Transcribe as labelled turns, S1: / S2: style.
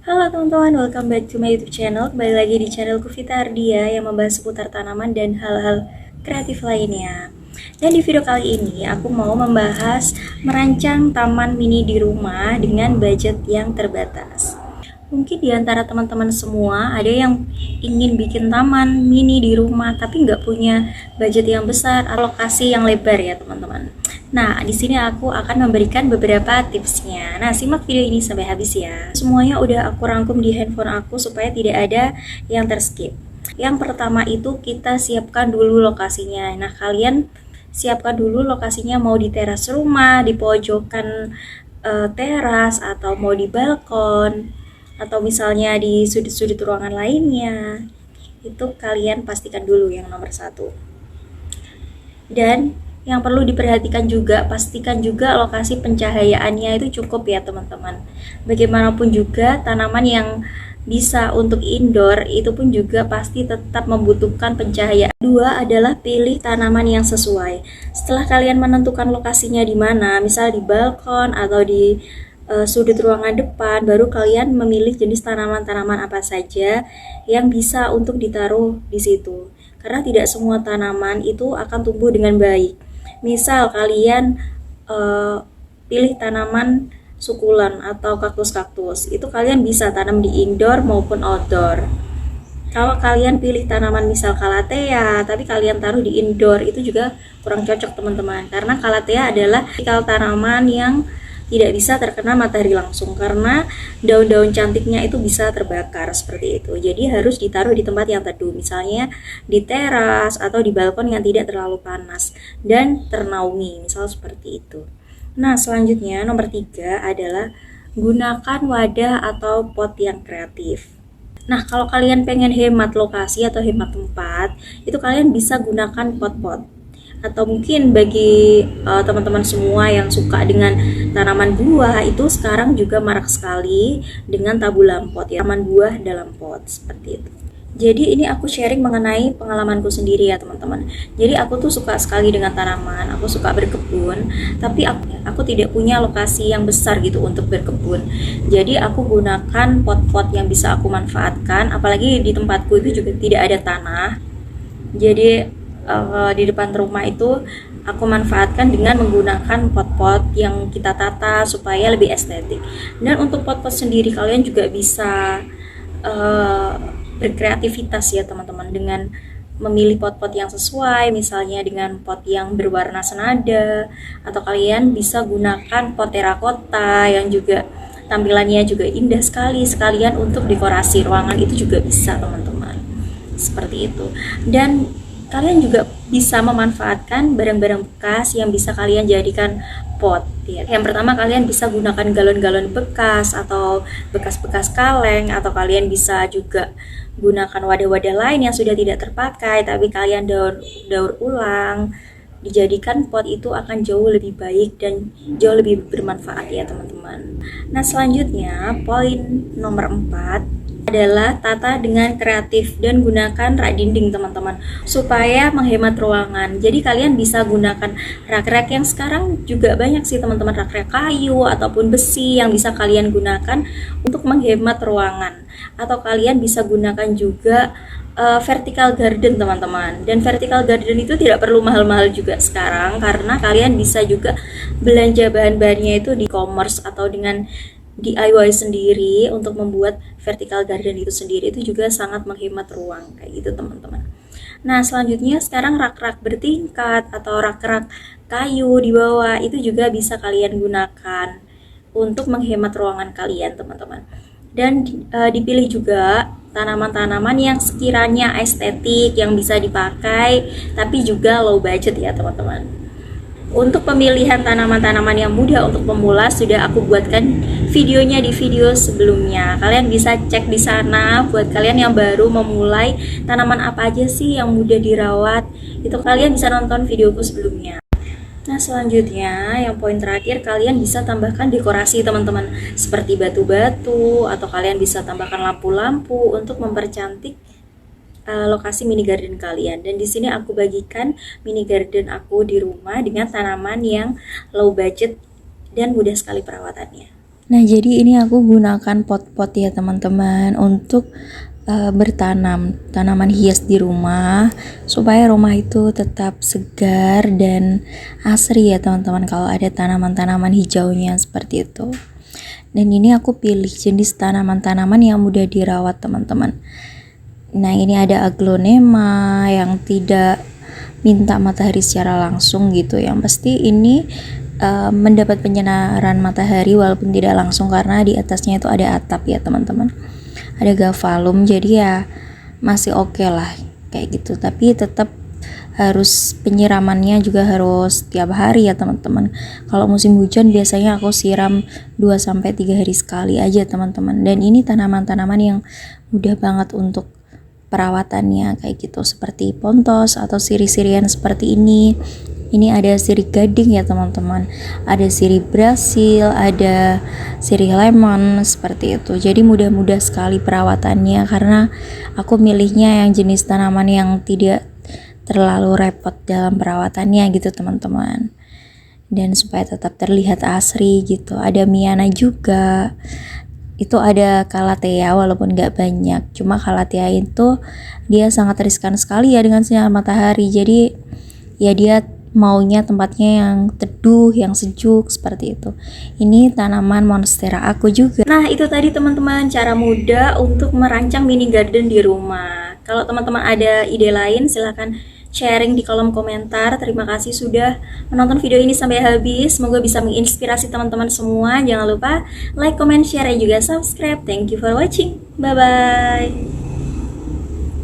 S1: Halo teman-teman, welcome back to my YouTube channel. Kembali lagi di channelku Vita Ardia yang membahas seputar tanaman dan hal-hal kreatif lainnya. Dan di video kali ini aku mau membahas merancang taman mini di rumah dengan budget yang terbatas. Mungkin di antara teman-teman semua ada yang ingin bikin taman mini di rumah tapi nggak punya budget yang besar, alokasi yang lebar ya teman-teman. Nah, di sini aku akan memberikan beberapa tipsnya. Nah, simak video ini sampai habis ya. Semuanya udah aku rangkum di handphone aku supaya tidak ada yang terskip. Yang pertama itu kita siapkan dulu lokasinya. Nah, kalian siapkan dulu lokasinya, mau di teras rumah, di pojokan teras, atau mau di balkon, atau misalnya di sudut-sudut ruangan lainnya. Itu kalian pastikan dulu yang nomor satu. Dan yang perlu diperhatikan juga, pastikan juga lokasi pencahayaannya itu cukup ya teman-teman. Bagaimanapun juga tanaman yang bisa untuk indoor itu pun juga pasti tetap membutuhkan pencahayaan. Dua adalah pilih tanaman yang sesuai. Setelah kalian menentukan lokasinya di mana, misal di balkon atau di sudut ruangan depan, baru kalian memilih jenis tanaman-tanaman apa saja yang bisa untuk ditaruh di situ. Karena tidak semua tanaman itu akan tumbuh dengan baik. Misal kalian pilih tanaman sukulen atau kaktus-kaktus, itu kalian bisa tanam di indoor maupun outdoor. Kalau kalian pilih tanaman misal calathea, tapi kalian taruh di indoor, itu juga kurang cocok teman-teman. Karena calathea adalah tipikal tanaman yang tidak bisa terkena matahari langsung karena daun-daun cantiknya itu bisa terbakar seperti itu. Jadi harus ditaruh di tempat yang teduh, misalnya di teras atau di balkon yang tidak terlalu panas dan ternaungi, misal seperti itu. Nah, selanjutnya nomor 3 adalah gunakan wadah atau pot yang kreatif. Nah, kalau kalian pengen hemat lokasi atau hemat tempat, itu kalian bisa gunakan pot-pot. Atau mungkin bagi teman-teman semua yang suka dengan tanaman buah, itu sekarang juga marak sekali dengan tabulam pot ya, tanaman buah dalam pot seperti itu. Jadi ini aku sharing mengenai pengalamanku sendiri ya teman-teman. Jadi aku tuh suka sekali dengan tanaman, aku suka berkebun, tapi aku tidak punya lokasi yang besar gitu untuk berkebun. Jadi aku gunakan pot-pot yang bisa aku manfaatkan, apalagi di tempatku itu juga tidak ada tanah. Jadi di depan rumah itu aku manfaatkan dengan menggunakan pot-pot yang kita tata supaya lebih estetik. Dan untuk pot-pot sendiri kalian juga bisa berkreativitas ya teman-teman dengan memilih pot-pot yang sesuai, misalnya dengan pot yang berwarna senada, atau kalian bisa gunakan pot terakota yang juga tampilannya juga indah sekali, sekalian untuk dekorasi ruangan itu juga bisa teman-teman, seperti itu. Dan kalian juga bisa memanfaatkan barang-barang bekas yang bisa kalian jadikan pot ya. Yang pertama, kalian bisa gunakan galon-galon bekas atau bekas-bekas kaleng, atau kalian bisa juga gunakan wadah-wadah lain yang sudah tidak terpakai tapi kalian daur ulang, dijadikan pot itu akan jauh lebih baik dan jauh lebih bermanfaat ya teman-teman. Nah, selanjutnya poin nomor 4 adalah tata dengan kreatif dan gunakan rak dinding teman-teman supaya menghemat ruangan. Jadi kalian bisa gunakan rak-rak yang sekarang juga banyak sih teman-teman, rak-rak kayu ataupun besi yang bisa kalian gunakan untuk menghemat ruangan. Atau kalian bisa gunakan juga vertical garden teman-teman. Dan vertical garden itu tidak perlu mahal-mahal juga sekarang, karena kalian bisa juga belanja bahan-bahannya itu di e-commerce atau dengan DIY sendiri untuk membuat vertical garden itu sendiri. Itu juga sangat menghemat ruang kayak gitu teman-teman. Nah, selanjutnya sekarang rak-rak bertingkat atau rak-rak kayu di bawah itu juga bisa kalian gunakan untuk menghemat ruangan kalian teman-teman. Dan dipilih juga tanaman-tanaman yang sekiranya estetik, yang bisa dipakai tapi juga low budget ya teman-teman. Untuk pemilihan tanaman-tanaman yang mudah untuk pemula sudah aku buatkan videonya di video sebelumnya. Kalian bisa cek di sana. Buat kalian yang baru memulai, tanaman apa aja sih yang mudah dirawat, itu kalian bisa nonton videoku sebelumnya. Nah, selanjutnya yang poin terakhir, kalian bisa tambahkan dekorasi teman-teman, seperti batu-batu, atau kalian bisa tambahkan lampu-lampu untuk mempercantik lokasi mini garden kalian. Dan di sini aku bagikan mini garden aku di rumah dengan tanaman yang low budget dan mudah sekali perawatannya. Nah, jadi ini aku gunakan pot-pot ya teman-teman untuk bertanam tanaman hias di rumah supaya rumah itu tetap segar dan asri ya teman-teman kalau ada tanaman-tanaman hijaunya seperti itu. Dan ini aku pilih jenis tanaman-tanaman yang mudah dirawat teman-teman. Nah, ini ada aglonema yang tidak minta matahari secara langsung gitu. Yang pasti ini mendapat penyinaran matahari walaupun tidak langsung karena di atasnya itu ada atap ya teman-teman. Ada gavalum, jadi ya masih oke lah kayak gitu, tapi tetap harus penyiramannya juga harus tiap hari ya teman-teman. Kalau musim hujan biasanya aku siram 2-3 hari sekali aja teman-teman. Dan ini tanaman-tanaman yang mudah banget untuk perawatannya kayak gitu, seperti pontos atau sirih-sirihan seperti ini. Ini ada sirih gading ya teman-teman, ada sirih Brasil, ada sirih lemon seperti itu. Jadi mudah-mudah sekali perawatannya karena aku milihnya yang jenis tanaman yang tidak terlalu repot dalam perawatannya gitu teman-teman. Dan supaya tetap terlihat asri gitu. Ada Miana juga. Itu ada Calathea walaupun gak banyak. Cuma Calathea itu dia sangat riskan sekali ya dengan sinar matahari. Jadi ya dia maunya tempatnya yang teduh, yang sejuk seperti itu. Ini tanaman monstera aku juga. Nah, itu tadi teman-teman cara mudah untuk merancang mini garden di rumah. Kalau teman-teman ada ide lain silahkan sharing di kolom komentar. Terima kasih sudah menonton video ini sampai habis. Semoga bisa menginspirasi teman-teman semua. Jangan lupa like, comment, share, dan juga subscribe. Thank you for watching. Bye-bye.